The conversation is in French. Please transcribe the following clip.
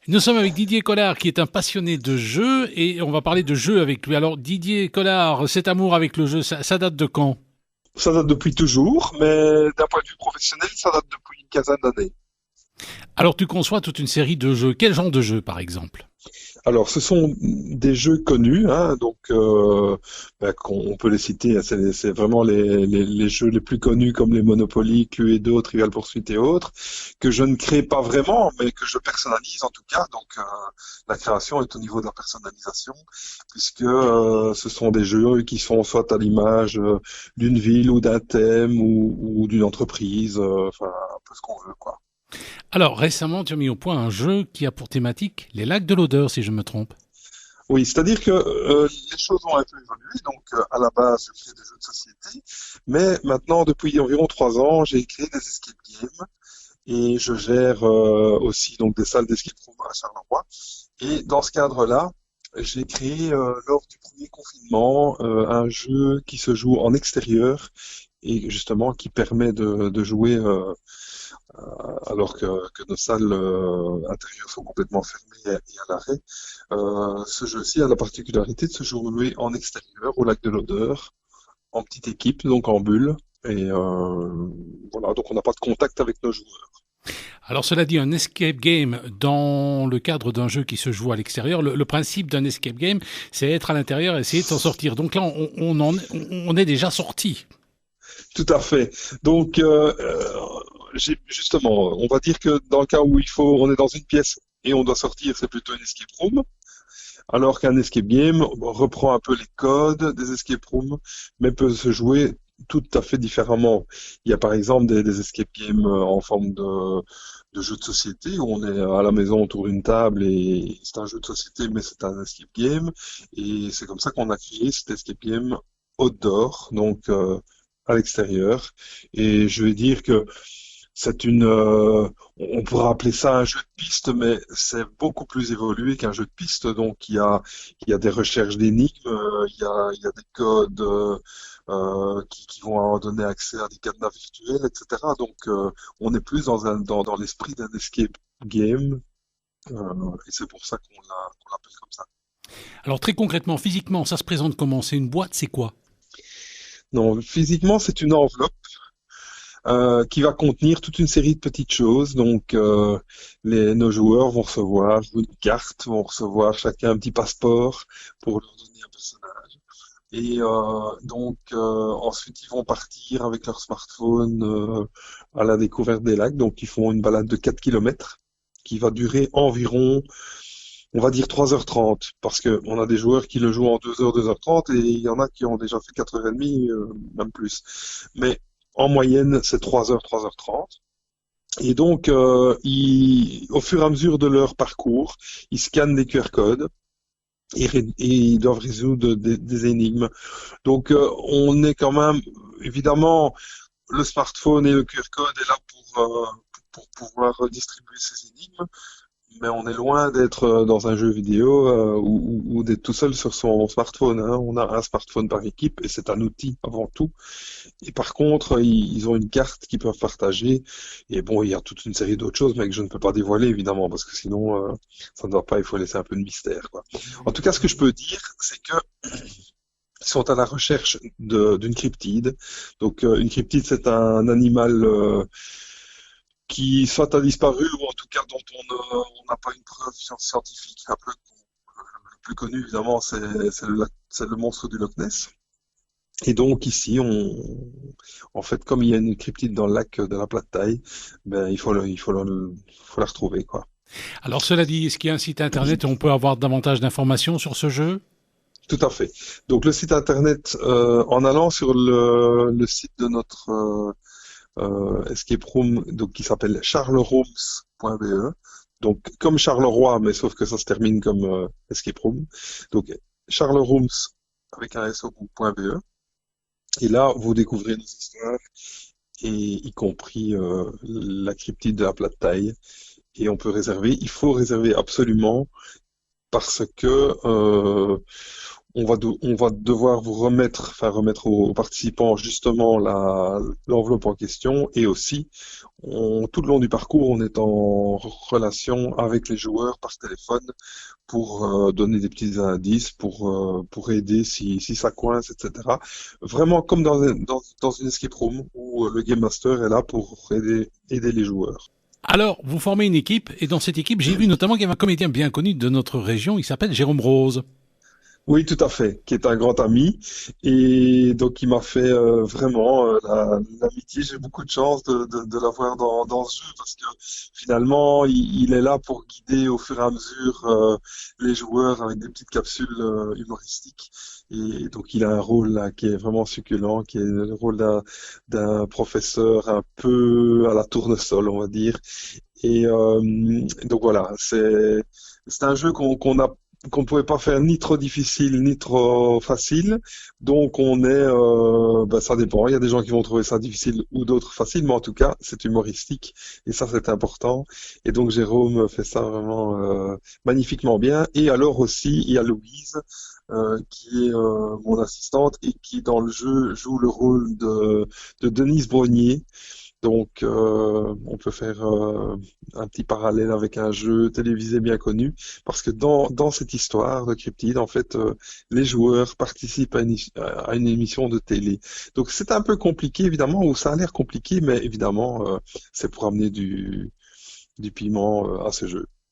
Nous sommes avec Didier Collard qui est un passionné de jeux et on va parler de jeux avec lui. Alors Didier Collard, cet amour avec le jeu, ça date de quand? Ça date depuis toujours, mais d'un point de vue professionnel, ça date depuis une quinzaine d'années. Alors tu conçois toute une série de jeux. Quel genre de jeu par exemple? Alors, ce sont des jeux connus, hein, donc on peut les citer, hein, c'est vraiment les jeux les plus connus comme les Monopoly, Cluedo, Trivial Pursuit et autres, que je ne crée pas vraiment, mais que je personnalise en tout cas. Donc, la création est au niveau de la personnalisation, puisque ce sont des jeux qui sont soit à l'image d'une ville ou d'un thème ou d'une entreprise, enfin un peu ce qu'on veut, quoi. Alors récemment tu as mis au point un jeu qui a pour thématique les lacs de l'odeur si je me trompe. Oui, c'est-à-dire que les choses ont un peu évolué. Donc, à la base, je crée des jeux de société, mais maintenant, depuis environ 3 ans, j'ai créé des escape games et je gère aussi donc des salles d'escape room à Charleroi. Et dans ce cadre-là, j'ai créé lors du premier confinement un jeu qui se joue en extérieur et justement qui permet de jouer alors que nos salles intérieures sont complètement fermées et à l'arrêt. Ce jeu-ci a la particularité de se jouer en extérieur, au lac de l'Odeur, en petite équipe, donc en bulle. Et voilà, donc on n'a pas de contact avec nos joueurs. Alors cela dit, un escape game dans le cadre d'un jeu qui se joue à l'extérieur, le principe d'un escape game, c'est être à l'intérieur et essayer de s'en sortir. Donc là, on est déjà sorti. Tout à fait. Donc, justement, on va dire que dans le cas où on est dans une pièce et on doit sortir, c'est plutôt une escape room. Alors qu'un escape game reprend un peu les codes des escape rooms, mais peut se jouer tout à fait différemment. Il y a par exemple des escape games en forme de jeu de société où on est à la maison autour d'une table et c'est un jeu de société, mais c'est un escape game. Et c'est comme ça qu'on a créé cet escape game outdoor, donc à l'extérieur. Et je vais dire que c'est on pourrait appeler ça un jeu de piste, mais c'est beaucoup plus évolué qu'un jeu de piste. Donc il y a des recherches d'énigmes, il y a des codes qui vont donner accès à des cadenas virtuels, etc. Donc on est plus dans l'esprit d'un escape game, et c'est pour ça qu'on l'appelle comme ça. Alors très concrètement, physiquement, ça se présente comment? C'est une boîte, c'est quoi? Non, physiquement c'est une enveloppe qui va contenir toute une série de petites choses. Donc, nos joueurs vont recevoir une carte, vont recevoir chacun un petit passeport pour leur donner un personnage. Et donc, ensuite, ils vont partir avec leur smartphone à la découverte des lacs. Donc, ils font une balade de 4 kilomètres qui va durer environ, on va dire 3h30, parce que on a des joueurs qui le jouent en 2h, 2h30, et il y en a qui ont déjà fait 4h30, même plus. Mais en moyenne, c'est 3h, 3h30. Et donc, au fur et à mesure de leur parcours, ils scannent des QR codes et ils doivent résoudre des énigmes. Donc, on est quand même, évidemment, le smartphone et le QR code est là pour pouvoir distribuer ces énigmes, mais on est loin d'être dans un jeu vidéo ou d'être tout seul sur son smartphone, hein. On a un smartphone par équipe et c'est un outil avant tout. Et par contre, ils ont une carte qu'ils peuvent partager. Et bon, il y a toute une série d'autres choses, mais que je ne peux pas dévoiler évidemment, parce que sinon, ça ne va pas. Il faut laisser un peu de mystère, quoi. En tout cas, ce que je peux dire, c'est que ils sont à la recherche d'une cryptide. Donc, une cryptide, c'est un animal qui soit a disparu ou en tout cas dont on n'a pas une preuve scientifique. Après, le plus connu, évidemment, c'est le monstre du Loch Ness. Et donc ici, en fait, comme il y a une cryptide dans le lac de la Plate Taille, ben faut la retrouver, quoi. Alors cela dit, est-ce qu'il y a un site internet où on peut avoir davantage d'informations sur ce jeu? Tout à fait. Donc le site internet, en allant sur le site de notre escape room, donc qui s'appelle charlerooms.be. Donc comme Charleroi, mais sauf que ça se termine comme escape room. Donc charlerooms avec un s au bout.be. Et là, vous découvrez nos histoires, et y compris la cryptide de la plate taille. Et on peut réserver. Il faut réserver absolument parce que on va devoir vous remettre, enfin remettre aux participants justement l'enveloppe en question et aussi tout le long du parcours, on est en relation avec les joueurs par téléphone pour donner des petits indices, pour aider si ça coince, etc. Vraiment comme dans une escape room où le Game Master est là pour aider les joueurs. Alors, vous formez une équipe, et dans cette équipe, j'ai vu notamment qu'il y avait un comédien bien connu de notre région, il s'appelle Jérôme Rose. Oui, tout à fait, qui est un grand ami. Et donc, il m'a fait vraiment l'amitié. J'ai beaucoup de chance de l'avoir dans ce jeu parce que finalement, il est là pour guider au fur et à mesure les joueurs avec des petites capsules humoristiques. Et donc, il a un rôle là qui est vraiment succulent, qui est le rôle d'un professeur un peu à la tournesol, on va dire. Et donc voilà, c'est un jeu qu'on ne pouvait pas faire ni trop difficile ni trop facile. Donc on est, ça dépend. Il y a des gens qui vont trouver ça difficile ou d'autres facile, mais en tout cas c'est humoristique et ça c'est important. Et donc Jérôme fait ça vraiment magnifiquement bien. Et alors aussi il y a Louise qui est mon assistante et qui dans le jeu joue le rôle de Denise Brognier. Donc, on peut faire un petit parallèle avec un jeu télévisé bien connu, parce que dans cette histoire de Cryptid, en fait, les joueurs participent à une émission de télé. Donc, c'est un peu compliqué, évidemment, ou ça a l'air compliqué, mais évidemment, c'est pour amener du piment à ce jeu.